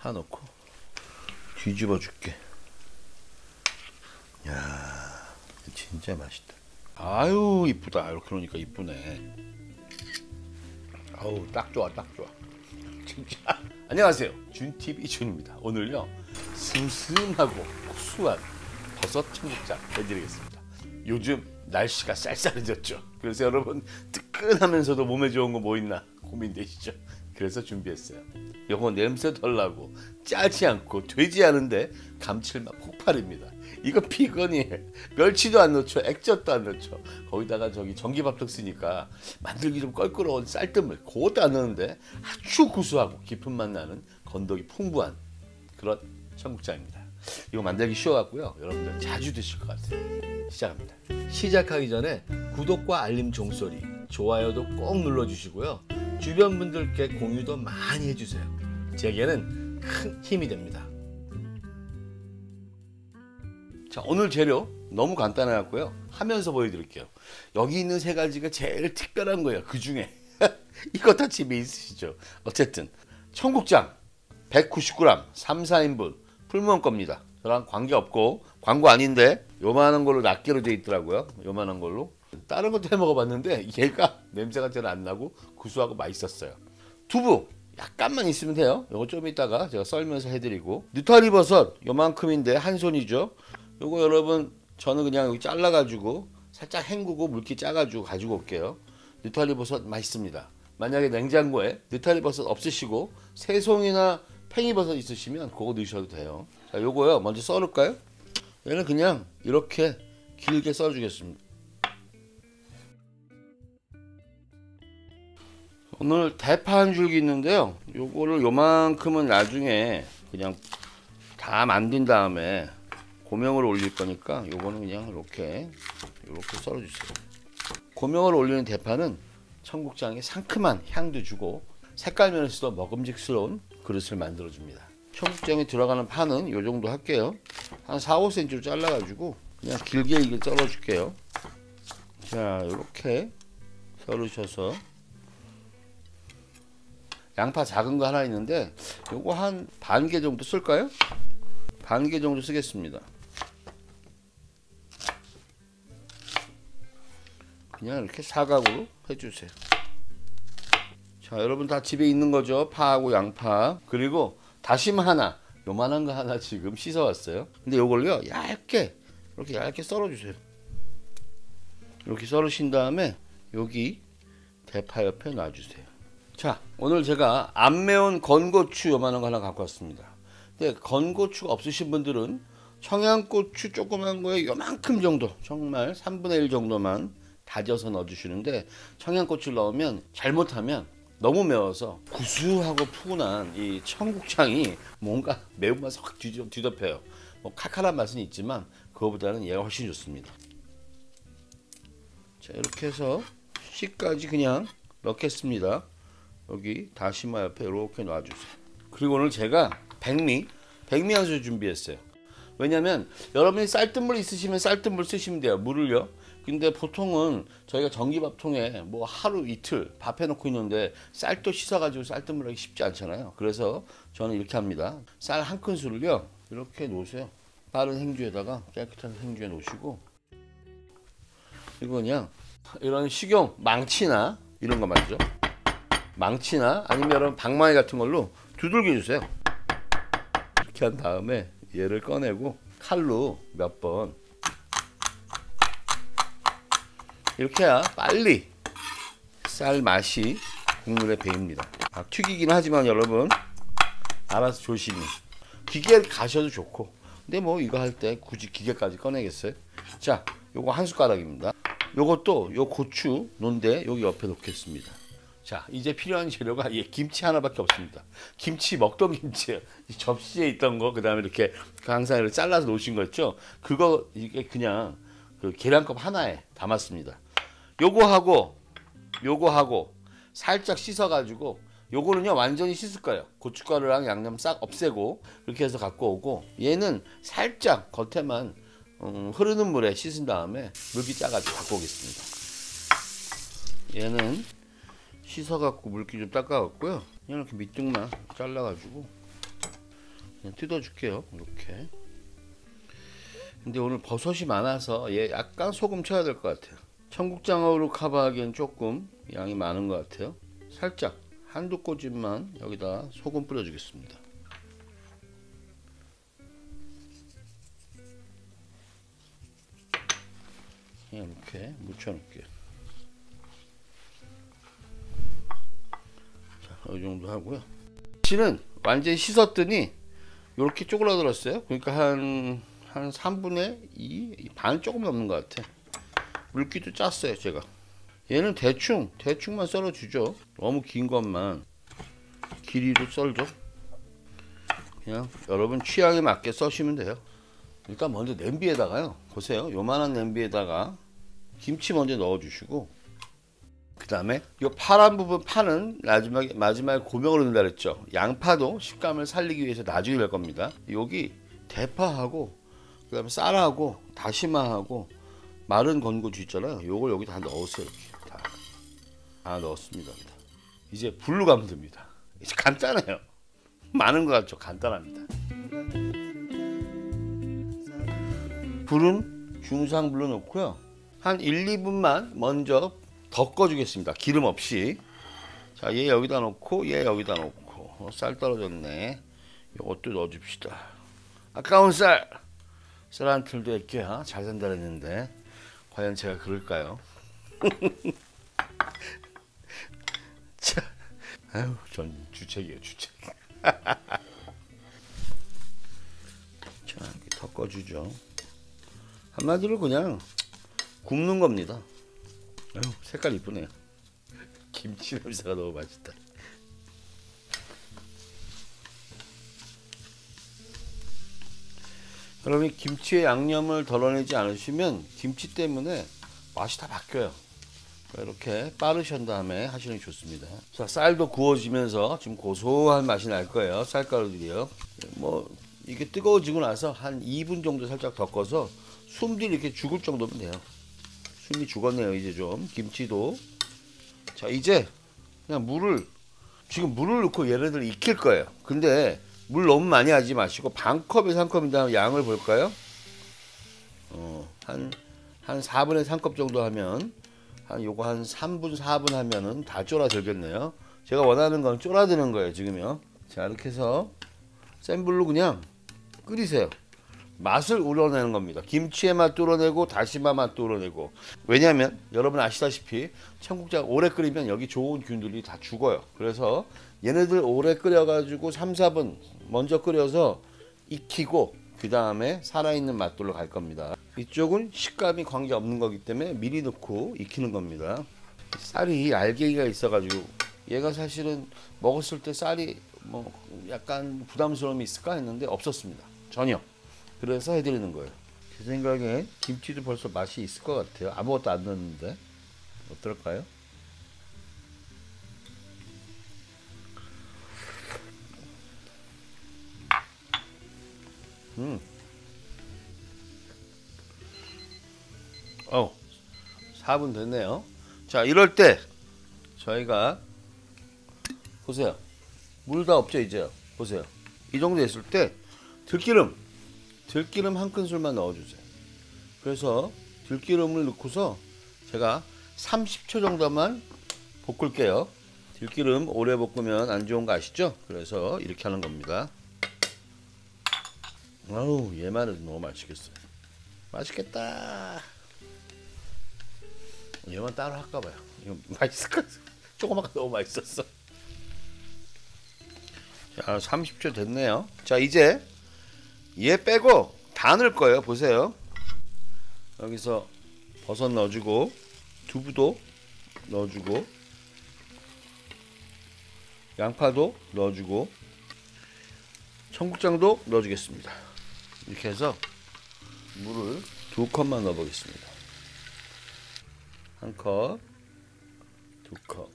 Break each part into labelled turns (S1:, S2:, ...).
S1: 파 넣고 뒤집어 줄게. 야, 진짜 맛있다. 아유 이쁘다. 이렇게 그러니까 이쁘네. 아우 딱 좋아, 딱 좋아. 진짜. 안녕하세요, 준TV 준입니다. 오늘요 슴슴하고 구수한 버섯 청국장 해드리겠습니다. 요즘 날씨가 쌀쌀해졌죠. 그래서 여러분 뜨끈하면서도 몸에 좋은 거 뭐 있나 고민되시죠? 그래서 준비했어요. 요거 냄새 덜 나고 짜지 않고 되지 않은데 감칠맛 폭발입니다. 이거 비건이에요. 멸치도 안 넣죠, 액젓도 안 넣죠. 거기다가 저기 전기밥솥 쓰니까 만들기 좀 껄끄러운 쌀뜨물 그것도 안 넣는데 아주 구수하고 깊은 맛 나는 건더기 풍부한 그런 청국장입니다. 이거 만들기 쉬워갖고요, 여러분들 자주 드실 것 같아요. 시작합니다. 시작하기 전에 구독과 알림 종소리, 좋아요도 꼭 눌러주시고요. 주변 분들께 공유도 많이 해주세요. 제게는 큰 힘이 됩니다. 자, 오늘 재료 너무 간단해갖고요, 하면서 보여드릴게요. 여기 있는 세 가지가 제일 특별한 거예요. 그 중에 이거 다 집에 있으시죠? 어쨌든 청국장 190g 3, 4인분 풀무원 겁니다. 저랑 관계없고 광고 아닌데 요만한 걸로 낱개로 돼 있더라고요. 요만한 걸로. 다른 것도 해 먹어봤는데 얘가 냄새가 잘 안 나고 구수하고 맛있었어요. 두부 약간만 있으면 돼요. 요거 좀 이따가 제가 썰면서 해드리고, 느타리버섯 요만큼인데 한 손이죠. 요거 여러분 저는 그냥 여기 잘라가지고 살짝 헹구고 물기 짜가지고 가지고 올게요. 느타리버섯 맛있습니다. 만약에 냉장고에 느타리버섯 없으시고 새송이나 팽이버섯 있으시면 그거 넣으셔도 돼요. 자, 요거요 먼저 썰을까요? 얘는 그냥 이렇게 길게 썰어주겠습니다. 오늘 대파 한 줄기 있는데요, 요거를 요만큼은 나중에 그냥 다 만든 다음에 고명을 올릴 거니까 요거는 그냥 이렇게 썰어주세요. 고명을 올리는 대파는 청국장에 상큼한 향도 주고 색깔 면에서도 먹음직스러운 그릇을 만들어 줍니다. 청국장에 들어가는 파는 요 정도 할게요. 한 4, 5cm로 잘라 가지고 그냥 길게 이게 썰어 줄게요. 자, 이렇게 썰으셔서, 양파 작은 거 하나 있는데 요거 한 반 개 정도 쓸까요? 반 개 정도 쓰겠습니다. 그냥 이렇게 사각으로 해주세요. 자, 여러분 다 집에 있는 거죠? 파하고 양파. 그리고 다시마 하나, 요만한 거 하나 지금 씻어왔어요. 근데 요걸요 얇게 이렇게 얇게 썰어주세요. 이렇게 썰으신 다음에 여기 대파 옆에 놔주세요. 자, 오늘 제가 안 매운 건고추 요만한 거 하나 갖고 왔습니다. 근데 건고추가 없으신 분들은 청양고추 조그만 거에 요만큼 정도, 정말 3분의 1 정도만 다져서 넣어주시는데, 청양고추를 넣으면 잘못하면 너무 매워서 구수하고 푸근한 이 청국장이 뭔가 매운맛을 확 뒤덮여요. 뭐 칼칼한 맛은 있지만 그거보다는 얘가 훨씬 좋습니다. 자, 이렇게 해서 씨까지 그냥 넣겠습니다. 여기 다시마 옆에 이렇게 놔주세요. 그리고 오늘 제가 백미 한 술 준비했어요. 왜냐면 여러분이 쌀뜨물 있으시면 쌀뜨물 쓰시면 돼요. 물을요. 근데 보통은 저희가 전기밥통에 뭐 하루 이틀 밥 해놓고 있는데 쌀도 씻어가지고 쌀뜨물 하기 쉽지 않잖아요. 그래서 저는 이렇게 합니다. 쌀 한 큰술을요 이렇게 놓으세요. 빠른 행주에다가 깨끗한 행주에 놓으시고, 이거 그냥 이런 식용 망치나 이런 거 말이죠. 망치나 아니면 여러분 방망이 같은 걸로 두들겨 주세요. 이렇게 한 다음에 얘를 꺼내고 칼로 몇 번 이렇게 해야 빨리 쌀 맛이 국물에 배입니다. 튀기긴 하지만 여러분 알아서 조심히. 기계 가셔도 좋고, 근데 뭐 이거 할 때 굳이 기계까지 꺼내겠어요? 자, 요거 한 숟가락입니다. 요것도 요 고추 논데 여기 옆에 놓겠습니다. 자, 이제 필요한 재료가 김치 하나밖에 없습니다. 김치 먹던 김치예요. 접시에 있던 거, 그 다음에 이렇게 항상 이렇게 잘라서 놓으신 거 있죠? 그거 이게 그냥 그 계량컵 하나에 담았습니다. 요거하고 살짝 씻어가지고, 요거는요 완전히 씻을 거예요. 고춧가루랑 양념 싹 없애고 이렇게 해서 갖고 오고, 얘는 살짝 겉에만 흐르는 물에 씻은 다음에 물기 짜가지고 갖고 오겠습니다. 얘는 씻어갖고 물기 좀 닦아갖고요, 그냥 이렇게 밑둥만 잘라가지고 그냥 뜯어줄게요. 이렇게. 근데 오늘 버섯이 많아서 얘 약간 소금 쳐야 될 것 같아요. 청국장으로 커버하기엔 조금 양이 많은 것 같아요. 살짝 한두 꼬집만 여기다 소금 뿌려주겠습니다. 이렇게 묻혀놓을게요. 자, 이 정도 하고요. 씨는 완전히 씻었더니 이렇게 쪼그라들었어요. 그러니까 한 3분의 2, 반 조금 넘는 것 같아. 물기도 짰어요 제가. 얘는 대충만 썰어주죠. 너무 긴 것만 길이로 썰죠. 그냥 여러분 취향에 맞게 써시면 돼요. 일단 먼저 냄비에다가요, 보세요. 요만한 냄비에다가 김치 먼저 넣어주시고, 그 다음에 요 파란 부분, 파는 마지막에 고명으로 넣는다 그랬죠. 양파도 식감을 살리기 위해서 나중에 넣을 겁니다. 여기 대파하고 그 다음에 쌀하고 다시마하고 마른 건고주 있잖아요. 요걸 여기 다 넣으세요. 이렇게 다 넣었습니다. 이제 불로 가면 됩니다. 이제 간단해요. 많은 것 같죠? 간단합니다. 불은 중상불로 놓고요. 한 1, 2분만 먼저 덮어주겠습니다. 기름 없이. 자, 얘 여기다 놓고 얘 여기다 놓고. 쌀 떨어졌네. 이것도 넣어줍시다. 아까운 쌀 한 틀도 이렇게 잘 산다 그랬는데 과연 제가 그럴까요? 자, 아유, 전 주책이에요, 주책. 자, 이렇게 덮어주죠. 한마디로 그냥 굽는 겁니다. 아유, 색깔 이쁘네요. 김치 냄새가 너무 맛있다. 여러분, 김치에 양념을 덜어내지 않으시면 김치 때문에 맛이 다 바뀌어요. 이렇게 빠르신 다음에 하시는 게 좋습니다. 자, 쌀도 구워지면서 지금 고소한 맛이 날 거예요. 쌀가루들이요. 뭐 이게 뜨거워지고 나서 한 2분 정도 살짝 덮어서 숨들이 이렇게 죽을 정도면 돼요. 숨이 죽었네요. 이제 좀 김치도. 자, 이제 그냥 지금 물을 넣고 얘네들 익힐 거예요. 근데 물 너무 많이 하지 마시고 반컵에서 한 컵인데 양을 볼까요? 한 4분의 3컵 정도 하면 요거 한 3분 4분 하면은 다 쫄아들겠네요. 제가 원하는 건 쫄아드는 거예요 지금요. 자, 이렇게 해서 센 불로 그냥 끓이세요. 맛을 우러내는 겁니다. 김치의 맛도 우러내고 다시마 맛도 우러내고. 왜냐하면 여러분 아시다시피 청국장 오래 끓이면 여기 좋은 균들이 다 죽어요. 그래서 얘네들 오래 끓여가지고 3, 4분 먼저 끓여서 익히고 그 다음에 살아있는 맛들로 갈 겁니다. 이쪽은 식감이 관계없는 거기 때문에 미리 넣고 익히는 겁니다. 쌀이 알갱이가 있어가지고 얘가 사실은 먹었을 때 쌀이 뭐 약간 부담스러움이 있을까 했는데 없었습니다. 전혀. 그래서 해드리는 거예요. 제 생각에 김치도 벌써 맛이 있을 것 같아요. 아무것도 안 넣었는데 어떨까요? 어, 4분 됐네요. 자, 이럴 때 저희가 보세요. 물 다 없죠 이제. 보세요. 이 정도 됐을 때 들기름 한 큰술만 넣어주세요. 그래서 들기름을 넣고서 제가 30초 정도만 볶을게요. 들기름 오래 볶으면 안 좋은 거 아시죠? 그래서 이렇게 하는 겁니다. 아우, 얘만은 너무 맛있겠어요. 맛있겠다. 얘만 따로 할까봐요. 이거 맛있을까? 조그맣게 너무 맛있었어. 자, 30초 됐네요. 자, 이제 얘 빼고 다 넣을 거예요. 보세요. 여기서 버섯 넣어주고 두부도 넣어주고 양파도 넣어주고 청국장도 넣어주겠습니다. 이렇게 해서 물을 2컵만 넣어보겠습니다. 1컵, 2컵,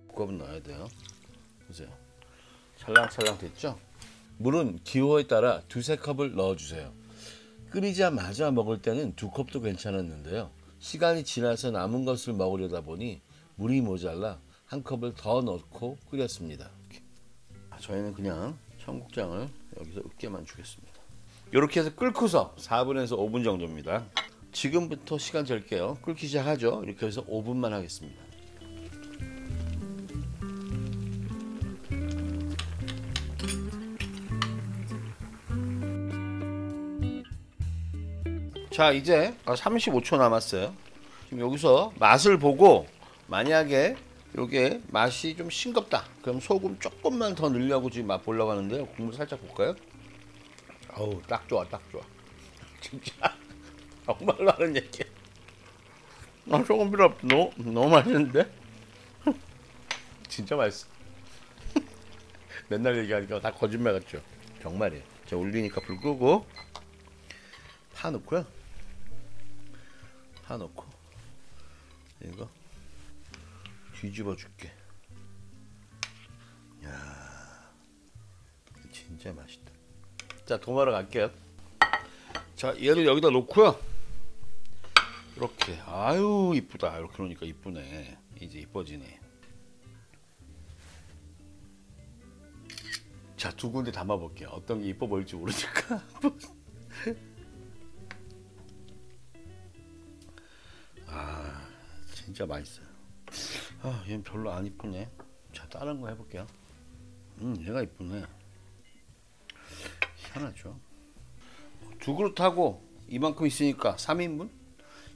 S1: 2컵은 넣어야 돼요. 보세요. 찰랑찰랑 됐죠? 물은 기호에 따라 2, 3컵을 넣어주세요. 끓이자마자 먹을 때는 2컵도 괜찮았는데요. 시간이 지나서 남은 것을 먹으려다 보니 물이 모자라 1컵을 더 넣고 끓였습니다. 저희는 그냥 청국장을 여기서 으깨만 주겠습니다. 이렇게 해서 끓고서 4분에서 5분 정도입니다. 지금부터 시간 잴게요. 끓기 시작하죠. 이렇게 해서 5분만 하겠습니다. 자, 이제 35초 남았어요. 지금 여기서 맛을 보고 만약에 요게 맛이 좀 싱겁다 그럼 소금 조금만 더 넣으려고 지금 맛 보려고 하는데요. 국물 살짝 볼까요? 어우, 딱 좋아, 딱 좋아. 진짜 정말로 하는 얘기야. 소금 필요 없어. 너무 맛있는데? 진짜 맛있어. 맨날 얘기하니까 다 거짓말 같죠? 정말이에요. 자, 올리니까 불 끄고 파 넣고요. 파 넣고 이거 뒤집어 줄게. 야, 진짜 맛있다. 자, 도마로 갈게요. 자, 얘를 여기다 놓고요. 이렇게. 아유, 이쁘다. 이렇게 놓으니까 이쁘네. 이제 이뻐지네. 자, 두 군데 담아 볼게요. 어떤 게 이뻐 보일지 모르니까. 아, 진짜 맛있어요. 아, 얘는 별로 안 이쁘네. 자, 다른 거 해볼게요. 얘가 이쁘네. 희한하죠. 두 그릇 하고 이만큼 있으니까 3인분?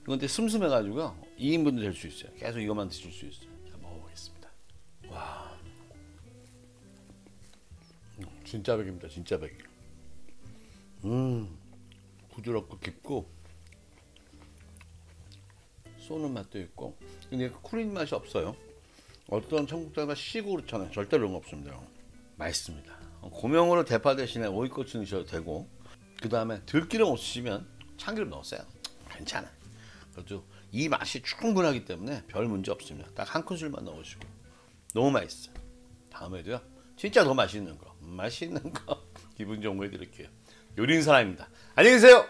S1: 이건 근데 슴슴해가지고 2인분도 될 수 있어요. 계속 이것만 드실 수 있어요. 자, 먹어보겠습니다. 와, 진짜 백입니다. 진짜 백. 부드럽고 깊고 쏘는 맛도 있고, 근데 쿨인 맛이 없어요. 어떤 청국장과 시고 그렇잖아요. 절대 그런 거 없습니다. 맛있습니다. 고명으로 대파 대신에 오이고추 넣으셔도 되고, 그 다음에 들기름 없으시면 참기름 넣으세요. 괜찮아. 그래도 이 맛이 충분하기 때문에 별 문제 없습니다. 딱 한 큰술만 넣으시고. 너무 맛있어요. 다음에도요, 진짜 더 맛있는 거 기분 좋은 거 해드릴게요. 요리인 사람입니다. 안녕히 계세요.